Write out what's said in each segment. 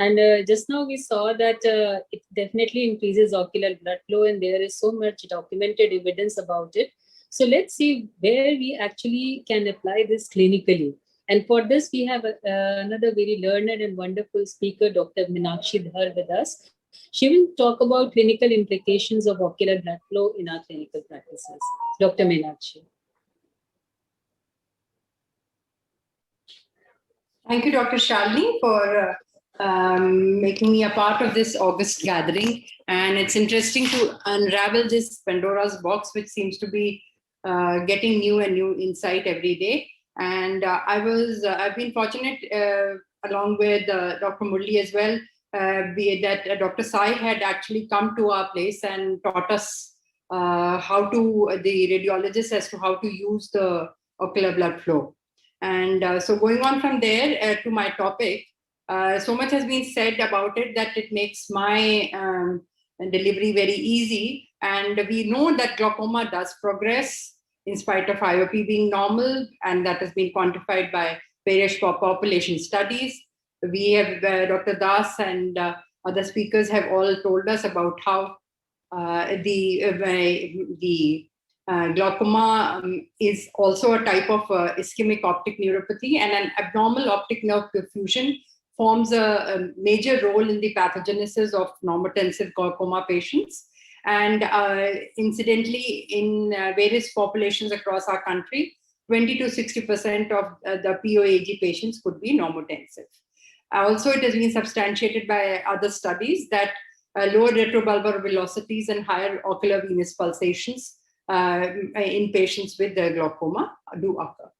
And just now we saw that it definitely increases ocular blood flow, and there is so much documented evidence about it. So let's see where we actually can apply this clinically. And for this, we have another very learned and wonderful speaker, Dr. Meenakshi Dhar, with us. She will talk about clinical implications of ocular blood flow in our clinical practices. Dr. Meenakshi. Thank you, Dr. Shalini, for making me a part of this August gathering. And it's interesting to unravel this Pandora's box, which seems to be getting new and new insight every day. And I've been fortunate, along with Dr. Murli as well, that Dr. Sai had actually come to our place and taught us the radiologists, as to how to use the ocular blood flow. And so going on from there to my topic, so much has been said about it that it makes my delivery very easy. And we know that glaucoma does progress in spite of IOP being normal, and that has been quantified by various population studies. We have Dr. Das and other speakers have all told us about how glaucoma is also a type of ischemic optic neuropathy, and an abnormal optic nerve perfusion forms a major role in the pathogenesis of normotensive glaucoma patients. And incidentally, in various populations across our country, 20 to 60% of the POAG patients could be normotensive. Also, it has been substantiated by other studies that lower retrobulbar velocities and higher ocular venous pulsations in patients with glaucoma do occur.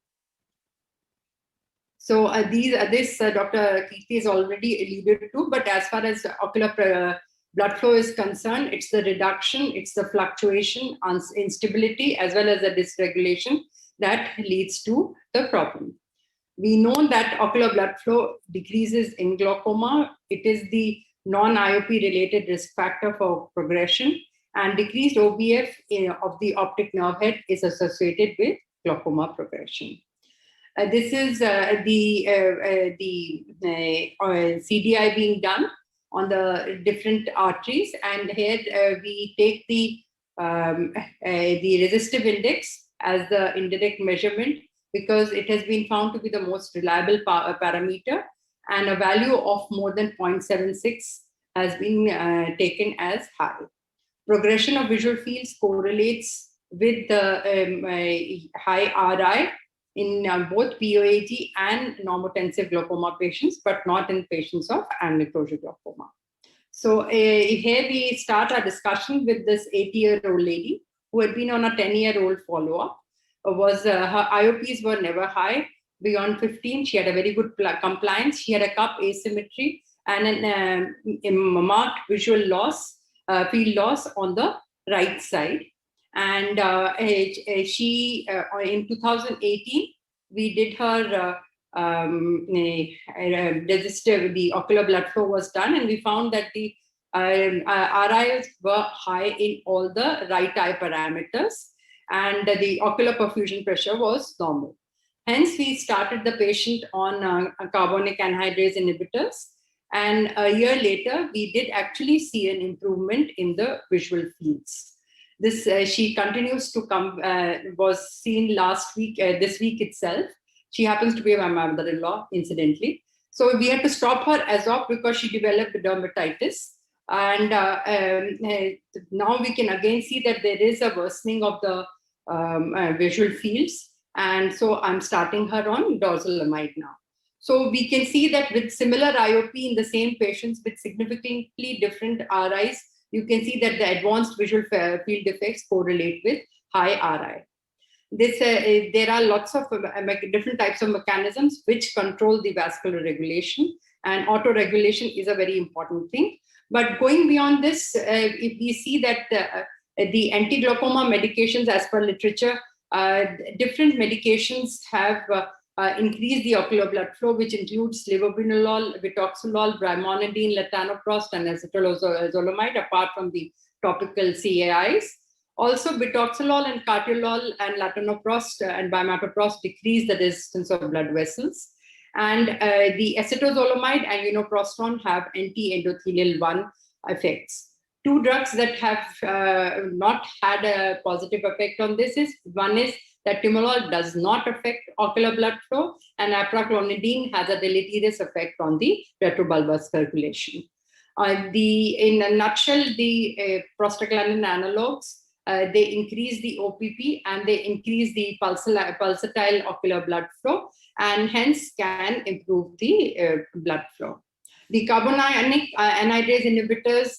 So this Dr. Kirti has already alluded to, but as far as ocular blood flow is concerned, it's the reduction, it's the fluctuation, instability, as well as the dysregulation that leads to the problem. We know that ocular blood flow decreases in glaucoma. It is the non-IOP related risk factor for progression, and decreased OBF of the optic nerve head is associated with glaucoma progression. This is the CDI being done on the different arteries, and here we take the resistive index as the indirect measurement, because it has been found to be the most reliable parameter, and a value of more than 0.76 has been taken as high. Progression of visual fields correlates with the high RI in both POAG and normotensive glaucoma patients, but not in patients of ankylosing glaucoma. So here we start our discussion with this 80-year-old lady who had been on a 10-year-old follow-up. Her IOPs were never high. Beyond 15, she had a very good compliance. She had a cup asymmetry and a marked visual loss, field loss on the right side. And she, in 2018, we did her register, the ocular blood flow was done, and we found that the RIs were high in all the right eye parameters, and the ocular perfusion pressure was normal. Hence, we started the patient on carbonic anhydrase inhibitors. And a year later, we did actually see an improvement in the visual fields. This she continues to come, was seen last week, this week itself. She happens to be my mother-in-law, incidentally. So we had to stop her ASOP because she developed dermatitis. And now we can again see that there is a worsening of the visual fields. And so I'm starting her on dorzolamide now. So we can see that with similar IOP in the same patients with significantly different RIs, you can see that the advanced visual field defects correlate with high RI. There are lots of different types of mechanisms which control the vascular regulation, and autoregulation is a very important thing. But going beyond this, if we see that the anti-glaucoma medications, as per literature, different medications have increased the ocular blood flow, which includes levobrinolol, vitoxalol, brimonidine, latanoprost, and acetazolamide, apart from the topical CAIs. Also, vitoxalol and cartilol and latanoprost and bimatoprost decrease the resistance of blood vessels. And the acetazolamide and uniprostone have anti-endothelial 1 effects. Two drugs that have not had a positive effect on this is, one is that timolol does not affect ocular blood flow, and apraclonidine has a deleterious effect on the retrobulbar circulation. In a nutshell, the prostaglandin analogs, they increase the OPP and they increase the pulsatile ocular blood flow, and hence can improve the blood flow. The carbonionic anhydrase inhibitors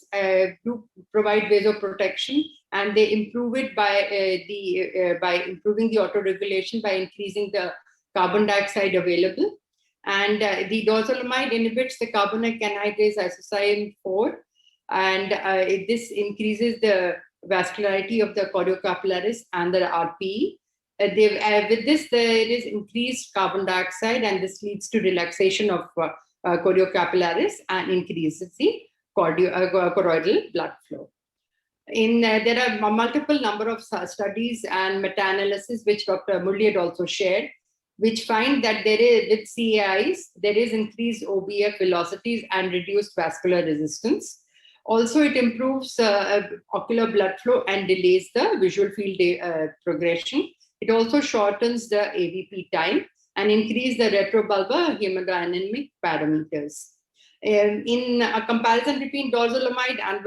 do provide vasoprotection, and they improve it by improving the autoregulation by increasing the carbon dioxide available. And the dorzolamide inhibits the carbonic anhydrase isocyanates 4, and this increases the vascularity of the choriocapillaris and the RPE. With this, there is increased carbon dioxide, and this leads to relaxation of choriocapillaris and increases the choroidal blood flow. There are multiple number of studies and meta-analysis which Dr. Murli had also shared, which find that there is, with CAIs, there is increased OBF velocities and reduced vascular resistance. Also, it improves ocular blood flow and delays the visual field progression. It also shortens the AVP time and increase the retrobulbar hemodynamic parameters. In a comparison between dorzolamide and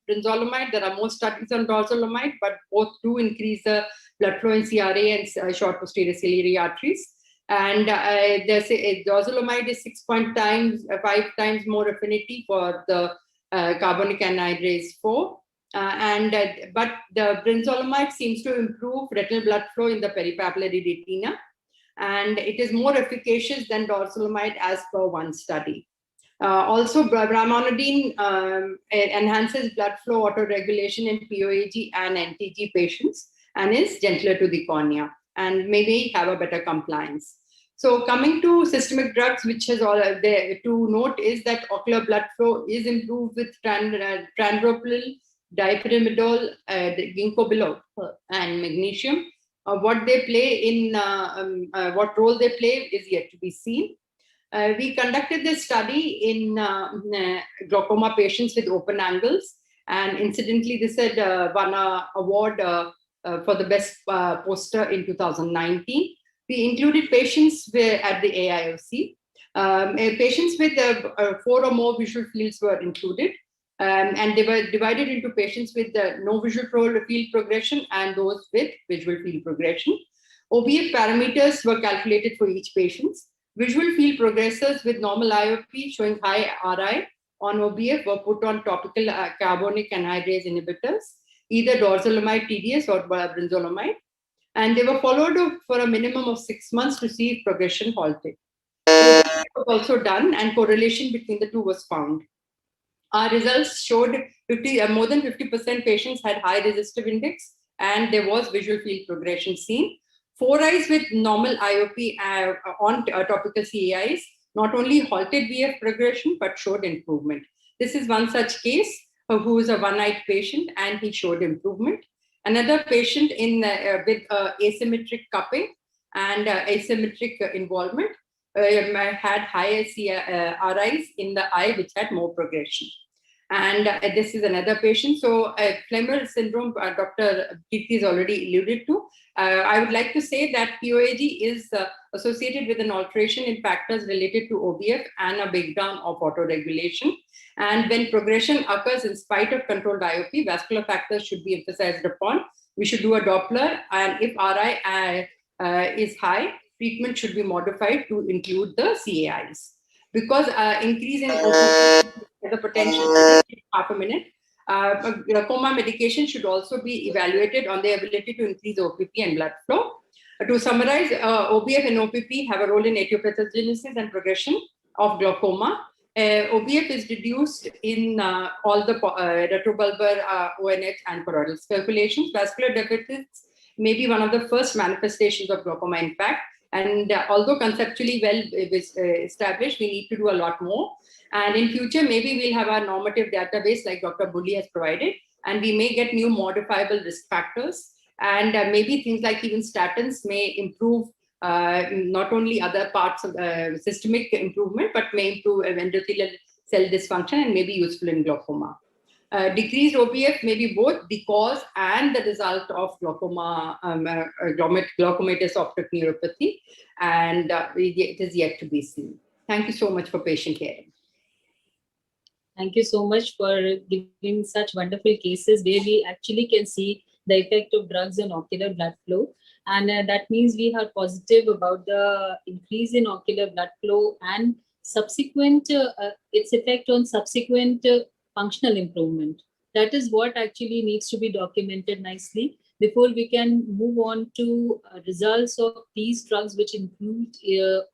brinzolamide, there are more studies on dorzolamide, but both do increase the blood flow in CRA and short posterior ciliary arteries. And dorzolamide is 5 times more affinity for the carbonic anhydrase 4. But the brinzolamide seems to improve retinal blood flow in the peripapillary retina, and it is more efficacious than dorzolamide as per one study. Also, brimonidine enhances blood flow autoregulation in POAG and NTG patients and is gentler to the cornea and maybe have a better compliance. So coming to systemic drugs, which is all there to note is that ocular blood flow is improved with trandropril, dipyrimidol, ginkgo biloba, and magnesium. What they play in, what role they play is yet to be seen. We conducted this study in glaucoma patients with open angles, and incidentally, this had won an award for the best poster in 2019. We included patients at the AIOC. Patients with 4 or more visual fields were included, and they were divided into patients with no visual field progression and those with visual field progression. OBF parameters were calculated for each patient. Visual field progressors with normal IOP showing high RI on OBF were put on topical carbonic anhydrase inhibitors, either dorzolamide TDS or brinzolamide, and they were followed up for a minimum of 6 months to see if progression halted. It was also done, and correlation between the two was found. Our results showed more than 50% patients had high resistive index, and there was visual field progression seen. 4 eyes with normal IOP on topical CAIs not only halted VF progression but showed improvement. This is one such case who is a one-eyed patient, and he showed improvement. Another patient with asymmetric cupping and asymmetric involvement had higher RIs in the eye, which had more progression. And this is another patient. So Flemmer syndrome, Dr. Kirti has already alluded to. I would like to say that POAG is associated with an alteration in factors related to OBF and a breakdown of autoregulation. And when progression occurs in spite of controlled IOP, vascular factors should be emphasized upon. We should do a Doppler, and if RI is high, treatment should be modified to include the CAIs. Because increase in OBF has a potential, half a minute, glaucoma medication should also be evaluated on the ability to increase OPP and blood flow. To summarize, OBF and OPP have a role in etiopathogenesis and progression of glaucoma. OBF is reduced in all the retrobulbar, ONH, and choroidal circulations. Vascular deficits may be one of the first manifestations of glaucoma, in fact. And although conceptually well established, we need to do a lot more. And in future, maybe we'll have a normative database like Dr. Bulli has provided, and we may get new modifiable risk factors. And maybe things like even statins may improve not only other parts of systemic improvement, but may improve endothelial cell dysfunction and may be useful in glaucoma. Decreased OPF may be both the cause and the result of glaucoma, glaucomatous optic neuropathy, and it is yet to be seen. Thank you so much for patient hearing. Thank you so much for giving such wonderful cases where we actually can see the effect of drugs on ocular blood flow. And that means we are positive about the increase in ocular blood flow and subsequent, its effect on subsequent functional improvement. That is what actually needs to be documented nicely before we can move on to results of these drugs which include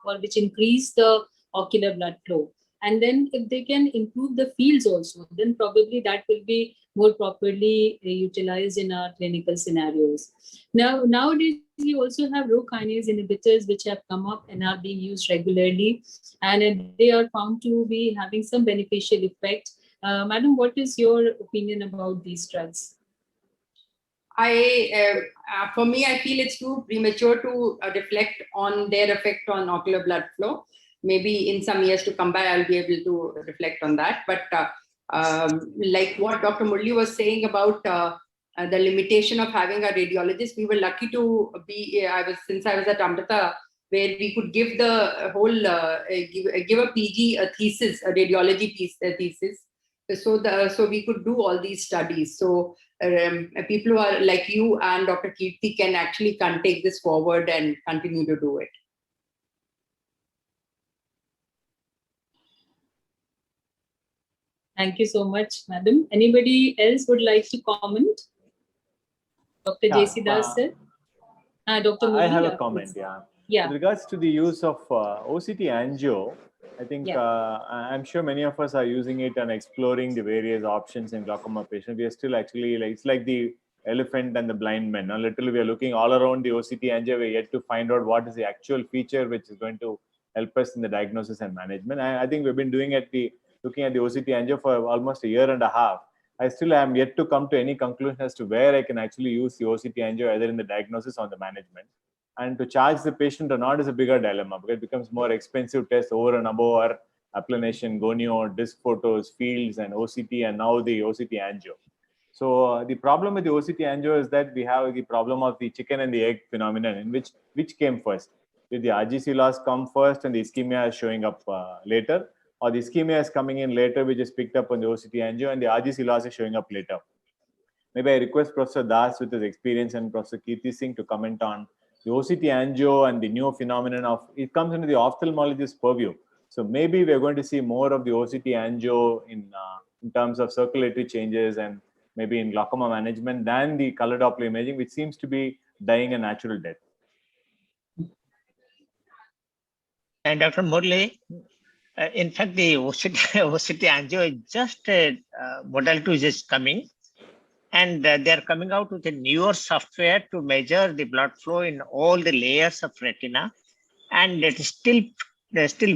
or which increase the ocular blood flow. And then if they can improve the fields also, then probably that will be more properly utilized in our clinical scenarios. Nowadays, we also have Rho kinase inhibitors which have come up and are being used regularly, and they are found to be having some beneficial effect. Madam, what is your opinion about these drugs? For me, I feel it's too premature to reflect on their effect on ocular blood flow. Maybe in some years to come by, I'll be able to reflect on that. But like what Dr. Murli was saying about the limitation of having a radiologist, we were lucky to be, since I was at Amrita, where we could give the whole, give a PG a thesis, a radiology thesis. So we could do all these studies. So people who are like you and Dr. Kirti can actually take this forward and continue to do it. Thank you so much, madam. Anybody else would like to comment? Dr. J.C. Das, sir? Dr. Murli, I have a comment, yeah. With regards to the use of OCT angio, I think I'm sure many of us are using it and exploring the various options in glaucoma patients. We are still actually, it's like the elephant and the blind man. Now, literally, we are looking all around the OCT angio. We're yet to find out what is the actual feature which is going to help us in the diagnosis and management. I think we've been looking at the OCT angio for almost a year and a half. I still am yet to come to any conclusion as to where I can actually use the OCT angio either in the diagnosis or the management. And to charge the patient or not is a bigger dilemma because it becomes more expensive tests over and above our applanation, gonio, disc photos, fields, and OCT, and now the OCT angio. So the problem with the OCT angio is that we have the problem of the chicken and the egg phenomenon, in which came first. Did the RGC loss come first and the ischemia is showing up later? Or the ischemia is coming in later, which is picked up on the OCT angio, and the RGC loss is showing up later. Maybe I request Professor Das with his experience and Professor Kirti Singh to comment on the OCT angio and the new phenomenon of, it comes into the ophthalmologist's purview. So maybe we're going to see more of the OCT angio in terms of circulatory changes and maybe in glaucoma management than the color Doppler imaging, which seems to be dying a natural death. And Dr. Murli, in fact, the OCT angio is just a modality which is coming, and they are coming out with a newer software to measure the blood flow in all the layers of retina, and it is still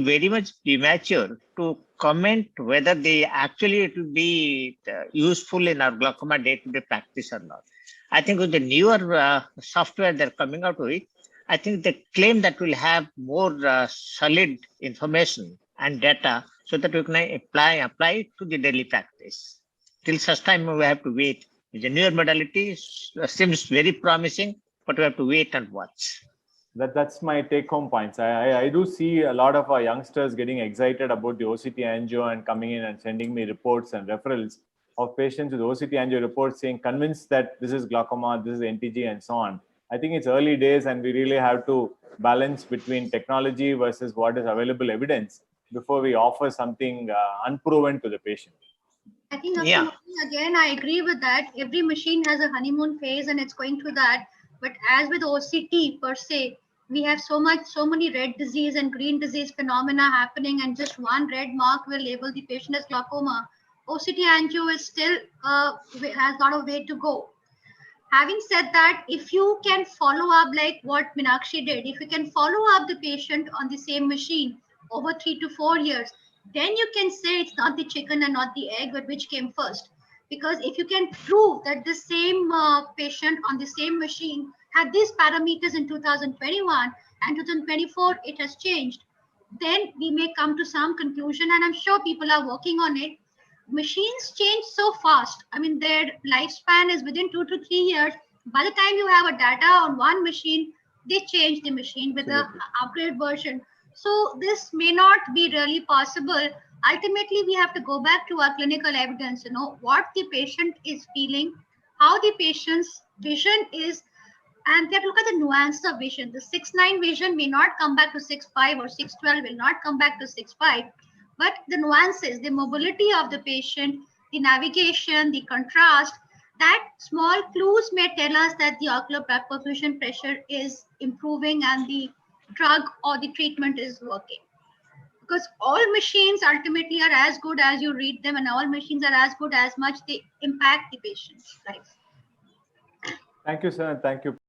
very much premature to comment whether it will be useful in our glaucoma day-to-day practice or not. I think with the newer software they're coming out with, I think they claim that we'll have more solid information and data so that we can apply it to the daily practice. Till such time, we have to wait. The newer modality seems very promising, but we have to wait and watch. That's my take-home points. I do see a lot of our youngsters getting excited about the OCT angio and coming in and sending me reports and referrals of patients with OCT angio reports saying, convinced that this is glaucoma, this is NTG, and so on. I think it's early days, and we really have to balance between technology versus what is available evidence before we offer something unproven to the patient. I think again, I agree with that. Every machine has a honeymoon phase and it's going through that. But as with OCT per se, we have so many red disease and green disease phenomena happening, and just one red mark will label the patient as glaucoma. OCT angio is still has a lot of way to go. Having said that, if you can follow up like what Meenakshi did, if you can follow up the patient on the same machine over 3 to 4 years, then you can say it's not the chicken and not the egg, but which came first. Because if you can prove that the same patient on the same machine had these parameters in 2021 and 2024, it has changed, then we may come to some conclusion, and I'm sure people are working on it. Machines change so fast. I mean, their lifespan is within 2 to 3 years. By the time you have a data on one machine, they change the machine with the upgrade version. So this may not be really possible. Ultimately, we have to go back to our clinical evidence, what the patient is feeling, how the patient's vision is, and we have to look at the nuances of vision. The 6/9 vision may not come back to 6/5, or 6/12 will not come back to 6/5, but the nuances, the mobility of the patient, the navigation, the contrast, that small clues may tell us that the ocular blood perfusion pressure is improving and the drug or the treatment is working. Because all machines ultimately are as good as you read them, and all machines are as good as much they impact the patient's life. Thank you, sir, and thank you.